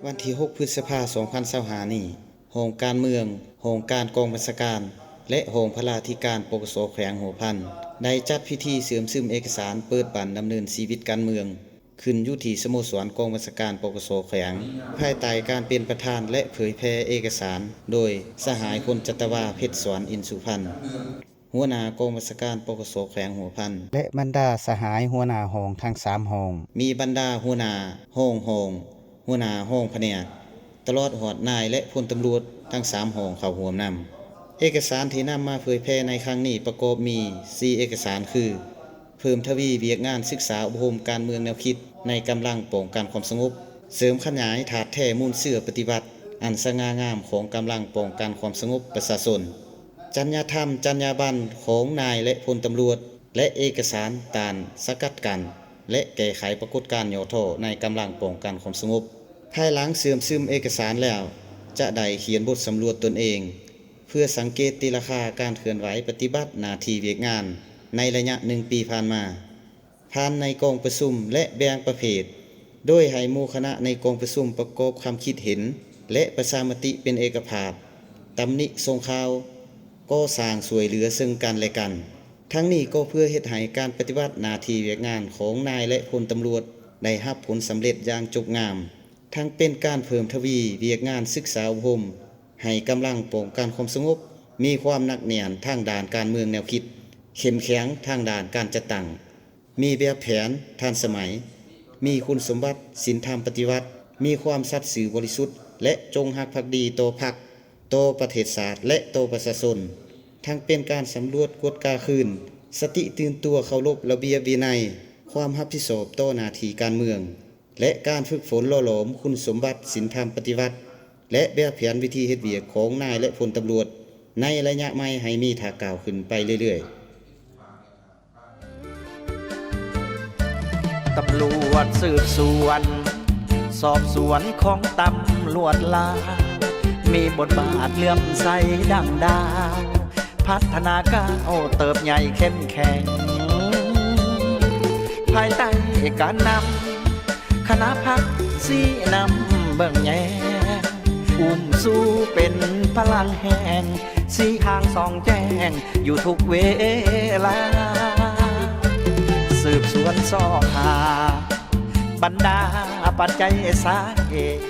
วันที่ 6 พฤษภาคม 2025 นี้โรงการเมืองโรงการกองบัญชาการและโรงพลาธิการปกสแขวงหัวพันได้จัดพิธีเสริมซึมเอกสารเปิดบัญดำเนินชีวิตการเมืองขึ้นอยู่ที่สโมสรกองบัญชาการปกสแขวงภายใต้การเป็นประธานและเผยแพร่เอกสารโดยสหายพลจัตวาเพชรสวนอินสุพรรณหัวหน้ากองบัญชาการปกสแขวงหัวพันและบรรดาสหายหัวหน้าห้องทั้ง3ห้องมีบรรดาหัวหน้าห้องหัวหน้าห้องแผนกตลอดหอดนายและพลตำรวจทั้ง3ห้องเข้าร่วมนำเอกสารที่นำมาเผยแพร่ในครั้งนี้ประกอบมี4เอกสารคือเพิ่มทวีเวียกงานศึกษาอบรมการเมืองแนวคิดในกำลังป้องกันความสงบเสริมขยายถาดแท้มูลเสื่อปฏิบัติอันสง่างามของกำลังป้องกันความสงบประชาชนจรรยธรรมจรรยาบรรณของนายและพลตำรวจและเอกสารตานสกัดกันและแก้ไขปรากฏการณ์ย่อท้อในกำลังป้องกันความสงบภายหลังเสื่อมซึมเอกสารแล้วจะได้เขียนบทสำรวจตนเองเพื่อสังเกตตีราคาการเคลื่อนไหวปฏิบัติหน้าที่เวียกงานในระยะ1 ปีผ่านมาผ่านในกองประชุมและแบ่งประเภทโดยให้หมู่คณะในกองประชุมประกอบความคิดเห็นและประชามติเป็นเอกภาพตำหนิส่งข่าวก็สร้างสวยเหลือซึ่งกันและกันทั้งนี้ก็เพื่อเฮ็ดให้การปฏิบัติหน้าที่เวียกงานของนายและพลตำรวจได้รับผลสำเร็จอย่างจบงามทั้งเป็นการเพิ่มทวีเวียกงานศึกษาอบรมให้กำลังป้องกันความสงบมีความหนักแน่นทางด้านการเมืองแนวคิดเข้มแข็งทางด้านการจัดตั้งมีแบบแผนทันสมัยมีคุณสมบัติศีลธรรมปฏิวัติมีความสัตย์ซื่อบริสุทธิ์และจงรักภักดีต่อพรรคต่อประเทศชาติและต่อประชาชนทั้งเป็นการสำรวจกฎกาคืนสติตื่นตัวเคารพระเบียบวินัยความรับผิดชอบต่อหน้าที่การเมืองและการฝึกฝนหล่อหลอมคุณสมบัติศีลธรรมปฏิวัติและแบบแผนวิธีเฮ็ดเวียกของนายและพลตำรวจในระยะใหม่ให้มีทางก้าวขึ้นไปเรื่อยๆตำรวจสืบสวนสอบสวนของตำรวจลาวมีบทบาทเลื่อมใสดังดาวพัฒนาก้าวเติบใหญ่เข้มแข็งภายใต้การนำคณะพักสีนำเบิ่งแยงอุ้มสู้เป็นพลังแห่งสีห่างส่องแจ้งอยู่ทุกเวลาสืบสวนสอบหาบรรดาปัจจัยสาเหตุ